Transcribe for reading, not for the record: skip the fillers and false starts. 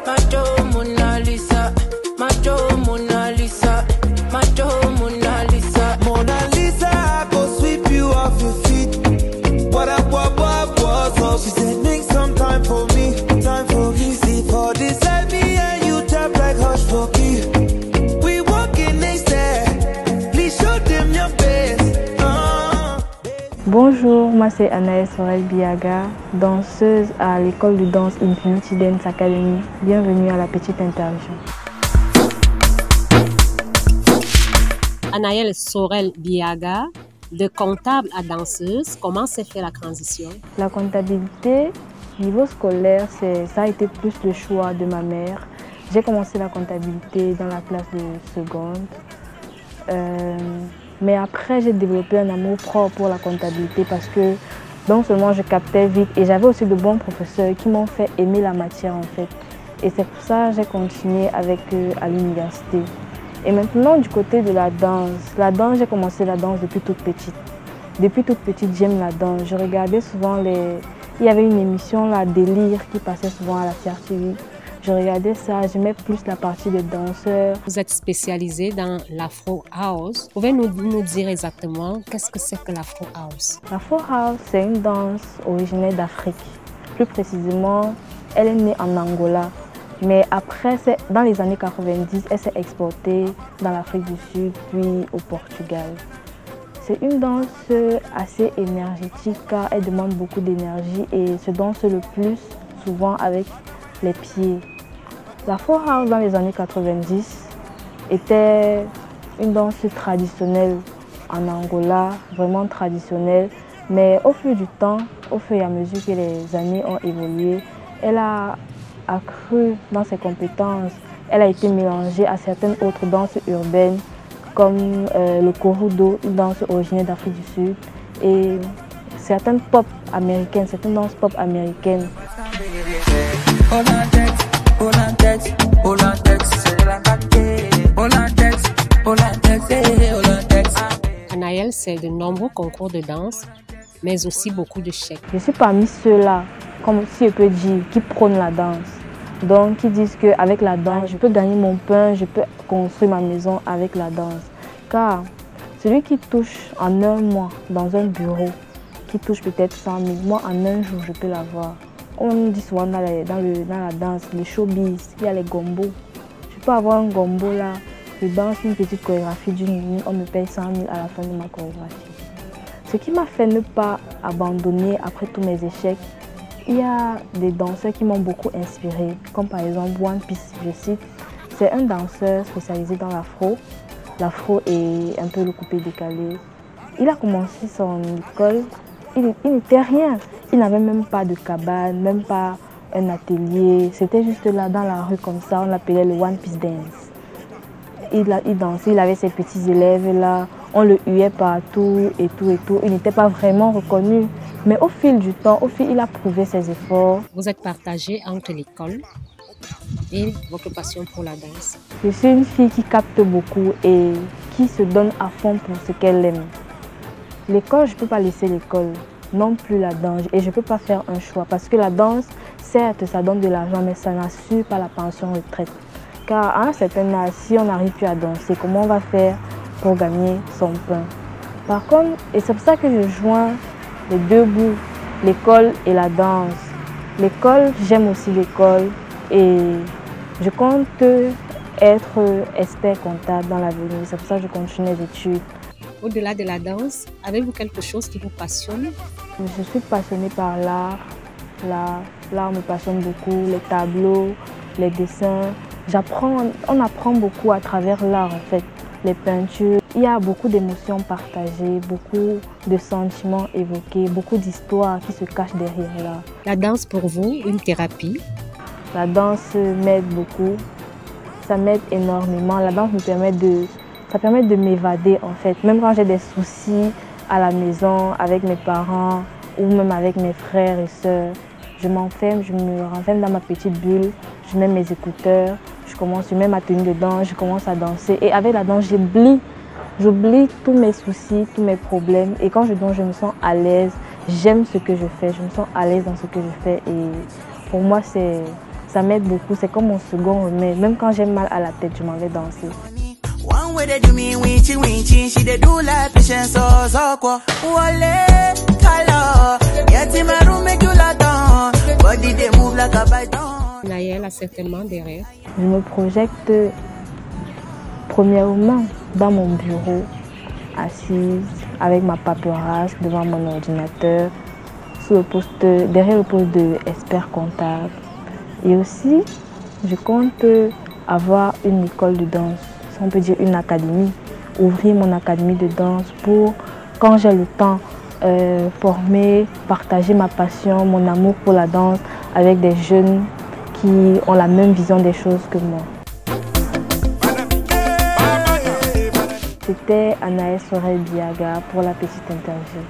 Macho Mona Lisa, Macho Mona Lisa, Macho Mona Lisa. Mona Lisa, I go sweep you off your feet. What up, so she said make some time for me, time for me. See for this let me and you tap like hush for key. We walking next there, please show them your best. Bonjour, moi c'est Anaëlle Sorel Biaga, danseuse à l'école de danse Infinity Dance Academy. Bienvenue à la petite interview. Anaëlle Sorel Biaga, de comptable à danseuse, comment s'est fait la transition? La comptabilité, niveau scolaire, ça a été plus le choix de ma mère. J'ai commencé la comptabilité dans la classe de seconde. Mais après, j'ai développé un amour propre pour la comptabilité parce que non seulement je captais vite et j'avais aussi de bons professeurs qui m'ont fait aimer la matière en fait. Et c'est pour ça que j'ai continué avec eux à l'université. Et maintenant, du côté de la danse, j'ai commencé la danse depuis toute petite. Depuis toute petite, j'aime la danse. Je regardais souvent Il y avait une émission, la Délire, qui passait souvent à la CRTV. Je regardais ça, j'aimais plus la partie des danseurs. Vous êtes spécialisée dans l'Afro House. Pouvez-vous nous dire exactement qu'est-ce que c'est que l'Afro House? L'Afro House, c'est une danse originaire d'Afrique. Plus précisément, elle est née en Angola. Mais après, dans les années 90, elle s'est exportée dans l'Afrique du Sud, puis au Portugal. C'est une danse assez énergétique car elle demande beaucoup d'énergie et se danse le plus souvent avec les pieds. L'Afro House dans les années 90 était une danse traditionnelle en Angola, vraiment traditionnelle. Mais au fil du temps, au fur et à mesure que les années ont évolué, elle a accru dans ses compétences. Elle a été mélangée à certaines autres danses urbaines comme le Korudo, une danse originaire d'Afrique du Sud, et certaines danses pop américaines. Anaëlle, c'est de nombreux concours de danse, mais aussi beaucoup de chèques. Je suis parmi ceux-là, comme si je peux dire, qui prônent la danse. Donc, qui disent qu'avec la danse, je peux gagner mon pain, je peux construire ma maison avec la danse. Car celui qui touche en un mois dans un bureau, qui touche peut-être 100 000, moi en un jour, je peux l'avoir. On dit souvent dans la danse, le showbiz, il y a les gombos. Je peux avoir un gombo là, je danse une petite chorégraphie d'une minute, on me paye 100 000 à la fin de ma chorégraphie. Ce qui m'a fait ne pas abandonner après tous mes échecs, il y a des danseurs qui m'ont beaucoup inspiré, comme par exemple One Piece, je cite. C'est un danseur spécialisé dans l'afro. L'afro est un peu le coupé décalé. Il a commencé son école, il n'était rien. Il n'avait même pas de cabane, même pas un atelier. C'était juste là dans la rue comme ça, on l'appelait le One Piece Dance. Il dansait, il avait ses petits élèves là, on le huait partout et tout et tout. Il n'était pas vraiment reconnu. Mais au fil du temps, il a prouvé ses efforts. Vous êtes partagée entre l'école et votre passion pour la danse. Je suis une fille qui capte beaucoup et qui se donne à fond pour ce qu'elle aime. L'école, je ne peux pas laisser l'école, non plus la danse. Et je ne peux pas faire un choix parce que la danse, certes, ça donne de l'argent, mais ça n'assure pas la pension retraite. Car à un certain âge, si on n'arrive plus à danser, comment on va faire pour gagner son pain? Par contre, et c'est pour ça que je joins les deux bouts, l'école et la danse. L'école, j'aime aussi l'école et je compte être expert comptable dans l'avenir. C'est pour ça que je continue les études. Au-delà de la danse, avez-vous quelque chose qui vous passionne? Je suis passionnée par l'art. L'art me passionne beaucoup, les tableaux, les dessins. On apprend beaucoup à travers l'art en fait. Les peintures, il y a beaucoup d'émotions partagées, beaucoup de sentiments évoqués, beaucoup d'histoires qui se cachent derrière là. La danse pour vous, une thérapie? La danse m'aide beaucoup, ça m'aide énormément. La danse ça permet de m'évader en fait. Même quand j'ai des soucis à la maison avec mes parents ou même avec mes frères et sœurs, je m'enferme, je me renferme dans ma petite bulle, je mets mes écouteurs. Je mets ma tenue de danse, je commence à danser. Et avec la danse, j'oublie tous mes soucis, tous mes problèmes. Et quand je danse, je me sens à l'aise. J'aime ce que je fais, je me sens à l'aise dans ce que je fais. Et pour moi, c'est Ça m'aide beaucoup, c'est comme mon second remède. Même quand j'ai mal à la tête, je m'en vais danser. Nayel a certainement des rêves. Je me projette premièrement dans mon bureau, assise avec ma paperasse devant mon ordinateur, derrière le poste d'expert comptable. Et aussi, je compte avoir une école de danse, si on peut dire une académie, ouvrir mon académie de danse pour, quand j'ai le temps, former, partager ma passion, mon amour pour la danse avec des jeunes qui ont la même vision des choses que moi. C'était Anaël Sorel Biaga pour la petite interview.